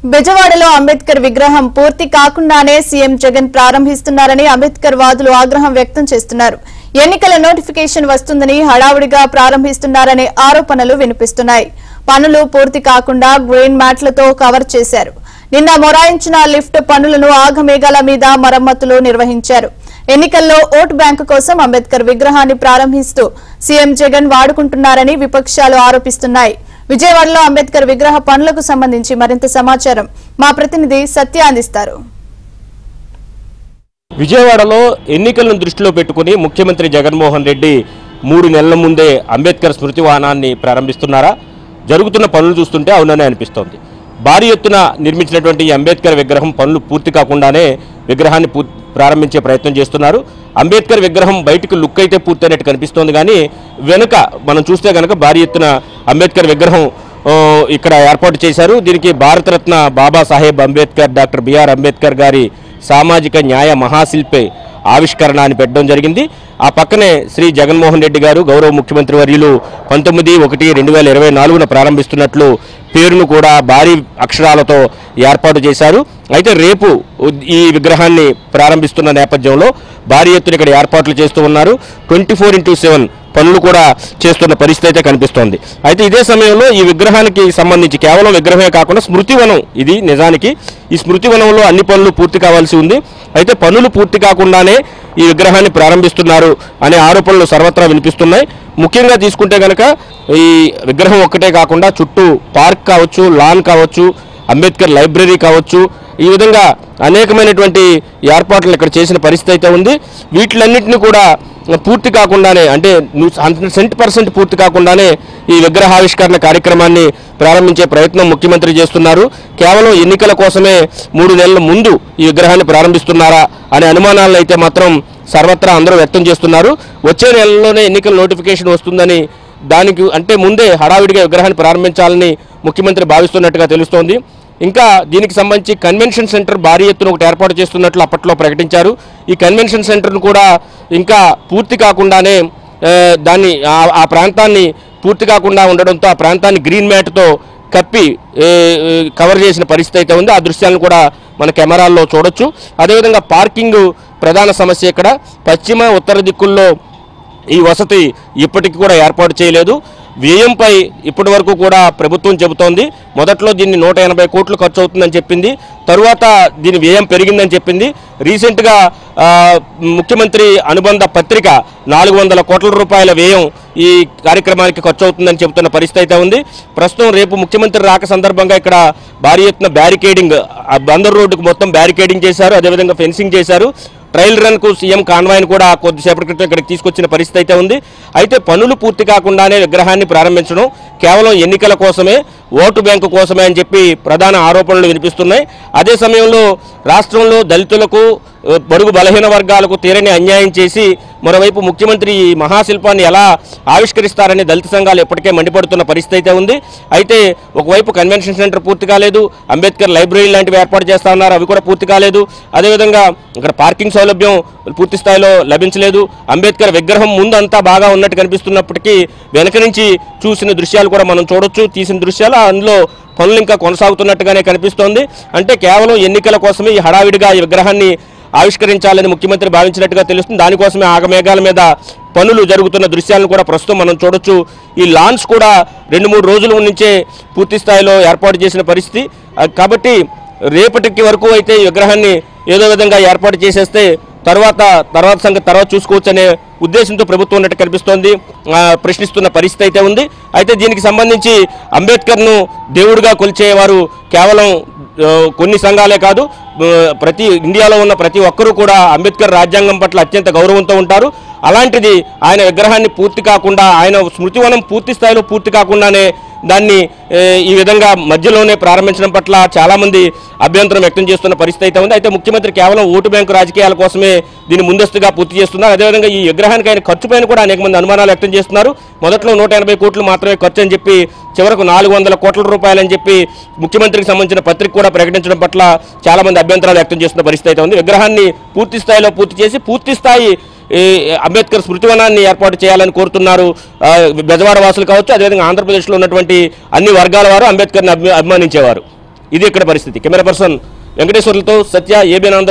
బెజవాడలో అంబేద్కర్ విగ్రహం పూర్తి కాకుండానే సీఎం జగన్ ప్రారంభిస్తున్నారని అంబేద్కర్ వాదులు ఆగ్రహం వ్యక్తం చేస్తున్నారు. ఎన్నికల నోటిఫికేషన్ వస్తుందని హడావుడిగా ప్రారంభిస్తున్నారనే ఆరోపణలు వినిపిస్తున్నాయి. పనులు పూర్తి కాకుండా గ్రీన్ మ్యాట్లతో కవర్ చేశారు. నిన్న మొరాయించిన లిఫ్ట్ పనులను ఆగమేఘాల మీద మరమ్మతులు నిర్వహించారు. ఎన్నికల్లో ఓటు బ్యాంకు కోసం అంబేద్కర్ విగ్రహాన్ని ప్రారంభిస్తూ సీఎం జగన్ వాడుకుంటున్నారని విపక్షాలు ఆరోపిస్తున్నాయి. విజయవాడలో అంబేద్కర్ విగ్రహ పనులకు సంబంధించి మరింత సమాచారం మా ప్రతినిధి సత్య అందిస్తారు. విజయవాడలో ఎన్నికలను దృష్టిలో పెట్టుకుని ముఖ్యమంత్రి జగన్మోహన్ రెడ్డి 3 నెలల ముందే అంబేద్కర్ స్మృతి వాహనాన్ని ప్రారంభిస్తున్నారా? జరుగుతున్న పనులు చూస్తుంటే అవుననే అనిపిస్తోంది. భారీ ఎత్తున నిర్మించినటువంటి అంబేద్కర్ విగ్రహం పనులు పూర్తి కాకుండానే విగ్రహాన్ని ప్రారంభించే ప్రయత్నం చేస్తున్నారు. అంబేద్కర్ విగ్రహం బయటకు లుక్ అయితే పూర్తయినట్టు కనిపిస్తోంది, కానీ వెనుక మనం చూస్తే కనుక భారీ ఎత్తున అంబేద్కర్ విగ్రహం ఇక్కడ ఏర్పాటు చేశారు. దీనికి భారతరత్న బాబాసాహెబ్ అంబేద్కర్, డాక్టర్ బిఆర్ అంబేద్కర్ గారి సామాజిక న్యాయ మహాశిల్పి ఆవిష్కరణ అని పెట్టడం జరిగింది. ఆ పక్కనే శ్రీ జగన్మోహన్ రెడ్డి గారు గౌరవ ముఖ్యమంత్రి వర్యులు 19/1/2024 ప్రారంభిస్తున్నట్లు పేరును కూడా భారీ అక్షరాలతో ఏర్పాటు చేశారు. అయితే రేపు ఈ విగ్రహాన్ని ప్రారంభిస్తున్న నేపథ్యంలో భారీ ఎత్తున ఇక్కడ ఏర్పాట్లు చేస్తూ ఉన్నారు. 24/7 పనులు కూడా చేస్తున్న పరిస్థితి అయితే కనిపిస్తోంది. అయితే ఇదే సమయంలో ఈ విగ్రహానికి సంబంధించి కేవలం విగ్రహమే కాకుండా స్మృతివనం ఇది. నిజానికి ఈ స్మృతివనంలో అన్ని పనులు పూర్తి కావాల్సి ఉంది. అయితే పనులు పూర్తి కాకుండానే ఈ విగ్రహాన్ని ప్రారంభిస్తున్నారు అనే ఆరోపణలు సర్వత్రా వినిపిస్తున్నాయి. ముఖ్యంగా తీసుకుంటే కనుక ఈ విగ్రహం ఒక్కటే కాకుండా చుట్టూ పార్క్ కావచ్చు, లాన్ కావచ్చు, అంబేద్కర్ లైబ్రరీ కావచ్చు, ఈ విధంగా అనేకమైనటువంటి ఏర్పాట్లు ఇక్కడ చేసిన పరిస్థితి అయితే ఉంది. వీటిలన్నింటినీ కూడా పూర్తి కాకుండానే, అంటే 100% పూర్తి కాకుండానే ఈ విగ్రహావిష్కరణ కార్యక్రమాన్ని ప్రారంభించే ప్రయత్నం ముఖ్యమంత్రి చేస్తున్నారు. కేవలం ఎన్నికల కోసమే 3 నెలల ముందు ఈ విగ్రహాన్ని ప్రారంభిస్తున్నారా అనే అనుమానాలను అయితే మాత్రం సర్వత్రా అందరూ వ్యక్తం చేస్తున్నారు. వచ్చే నెలలోనే ఎన్నికల నోటిఫికేషన్ వస్తుందని, దానికి అంటే ముందే హడావిడిగా విగ్రహాన్ని ప్రారంభించాలని ముఖ్యమంత్రి భావిస్తున్నట్టుగా తెలుస్తోంది. ఇంకా దీనికి సంబంధించి కన్వెన్షన్ సెంటర్ భారీ ఎత్తున ఒకటి ఏర్పాటు చేస్తున్నట్లు అప్పట్లో ప్రకటించారు. ఈ కన్వెన్షన్ సెంటర్ను కూడా ఇంకా పూర్తి కాకుండానే దాన్ని ఆ ప్రాంతాన్ని పూర్తి కాకుండా ఉండడంతో ఆ ప్రాంతాన్ని గ్రీన్ మ్యాట్తో కప్పి కవర్ చేసిన పరిస్థితి అయితే ఉంది. ఆ దృశ్యాలను కూడా మన కెమెరాల్లో చూడొచ్చు. అదేవిధంగా పార్కింగ్ ప్రధాన సమస్య. ఇక్కడ పశ్చిమ ఉత్తర దిక్కుల్లో ఈ వసతి ఇప్పటికీ కూడా ఏర్పాటు చేయలేదు. వ్యయంపై ఇప్పటి వరకు కూడా ప్రభుత్వం చెబుతోంది. మొదట్లో దీన్ని 180 కోట్లు ఖర్చు అవుతుందని చెప్పింది. తరువాత దీని వ్యయం పెరిగిందని చెప్పింది. రీసెంట్గా ముఖ్యమంత్రి అనుబంధ పత్రిక 400 కోట్ల రూపాయల వ్యయం ఈ కార్యక్రమానికి ఖర్చు అవుతుందని చెబుతున్న పరిస్థితి అయితే ఉంది. ప్రస్తుతం రేపు ముఖ్యమంత్రి రాక సందర్భంగా ఇక్కడ భారీ ఎత్తున బ్యారికేడింగ్, బందర్ రోడ్డుకు మొత్తం బ్యారికేడింగ్ చేశారు. అదేవిధంగా ఫెన్సింగ్ చేశారు. ట్రయల్ రన్కు సీఎం కాన్వాయ్ను కూడా కొద్దిసేపటి క్రితం ఇక్కడికి తీసుకొచ్చిన పరిస్థితి అయితే ఉంది. అయితే పనులు పూర్తి కాకుండానే విగ్రహాన్ని ప్రారంభించడం కేవలం ఎన్నికల కోసమే, ఓటు బ్యాంకు కోసమే అని చెప్పి ప్రధాన ఆరోపణలు వినిపిస్తున్నాయి. అదే సమయంలో రాష్ట్రంలో దళితులకు, బడుగు బలహీన వర్గాలకు తీరని అన్యాయం చేసి మరోవైపు ముఖ్యమంత్రి ఈ మహాశిల్పాన్ని ఎలా ఆవిష్కరిస్తారని దళిత సంఘాలు ఇప్పటికే మండిపడుతున్న పరిస్థితి అయితే ఉంది. అయితే ఒకవైపు కన్వెన్షన్ సెంటర్ పూర్తి కాలేదు, అంబేద్కర్ లైబ్రరీ లాంటివి ఏర్పాటు చేస్తా ఉన్నారు, అవి కూడా పూర్తి కాలేదు. అదేవిధంగా ఇక్కడ పార్కింగ్ సౌలభ్యం పూర్తి స్థాయిలో లభించలేదు. అంబేద్కర్ విగ్రహం ముందు అంతా బాగా ఉన్నట్టు కనిపిస్తున్నప్పటికీ వెనక నుంచి చూసిన దృశ్యాలు కూడా మనం చూడొచ్చు, తీసిన దృశ్యాలు. అందులో పనులు ఇంకా కొనసాగుతున్నట్టుగానే కనిపిస్తోంది. అంటే కేవలం ఎన్నికల కోసమే ఈ హడావిడిగా ఈ విగ్రహాన్ని ఆవిష్కరించాలని ముఖ్యమంత్రి భావించినట్టుగా తెలుస్తుంది. దానికోసమే ఆగమేఘాల మీద పనులు జరుగుతున్న దృశ్యాలను కూడా ప్రస్తుతం మనం చూడొచ్చు. ఈ లాన్స్ కూడా 2-3 రోజుల నుంచే పూర్తి స్థాయిలో ఏర్పాటు చేసిన పరిస్థితి. కాబట్టి రేపటికి వరకు అయితే ఈ విగ్రహాన్ని ఏదో విధంగా ఏర్పాటు చేసేస్తే తర్వాత సంగతి తర్వాత చూసుకోవచ్చు అనే ఉద్దేశంతో ప్రభుత్వం ఉన్నట్టు కనిపిస్తోంది. ప్రశ్నిస్తున్న పరిస్థితి అయితే ఉంది. అయితే దీనికి సంబంధించి అంబేద్కర్ను దేవుడిగా కొలిచేవారు కేవలం కొన్ని సంఘాలే కాదు, ప్రతి ఇండియాలో ఉన్న ప్రతి ఒక్కరూ కూడా అంబేద్కర్ రాజ్యాంగం పట్ల అత్యంత గౌరవంతో ఉంటారు. అలాంటిది ఆయన విగ్రహాన్ని పూర్తి కాకుండా, ఆయన స్మృతివనం పూర్తి స్థాయిలో పూర్తి కాకుండానే దాన్ని ఈ విధంగా మధ్యలోనే ప్రారంభించడం పట్ల చాలామంది అభ్యంతరం వ్యక్తం చేస్తున్న పరిస్థితి అయితే ఉంది. అయితే ముఖ్యమంత్రి కేవలం ఓటు బ్యాంకు రాజకీయాల కోసమే దీన్ని ముందస్తుగా పూర్తి చేస్తున్నారు. అదేవిధంగా ఈ విగ్రహానికి ఆయన ఖర్చు పైన కూడా అనేక మంది అనుమానాలు వ్యక్తం చేస్తున్నారు. మొదట్లో 180 కోట్లు మాత్రమే ఖర్చు అని చెప్పి చివరకు 400 కోట్ల రూపాయలు అని చెప్పి ముఖ్యమంత్రికి సంబంధించిన పత్రిక కూడా ప్రకటించడం పట్ల చాలామంది అభ్యంతరాలు వ్యక్తం చేస్తున్న పరిస్థితి అయితే ఉంది. విగ్రహాన్ని పూర్తి స్థాయిలో పూర్తి చేసి పూర్తి స్థాయి అంబేద్కర్ స్మృతివనాన్ని ఏర్పాటు చేయాలని కోరుతున్నారు బెజవాడ వాసులు కావచ్చు. అదేవిధంగా ఆంధ్రప్రదేశ్లో ఉన్నటువంటి అన్ని వర్గాల వారు అంబేద్కర్ని అభిమానించేవారు. ఇది ఇక్కడ పరిస్థితి. కెమెరా పర్సన్ వెంకటేశ్వర్లతో సత్య, ఏబిఎన్ ఆంధ్ర.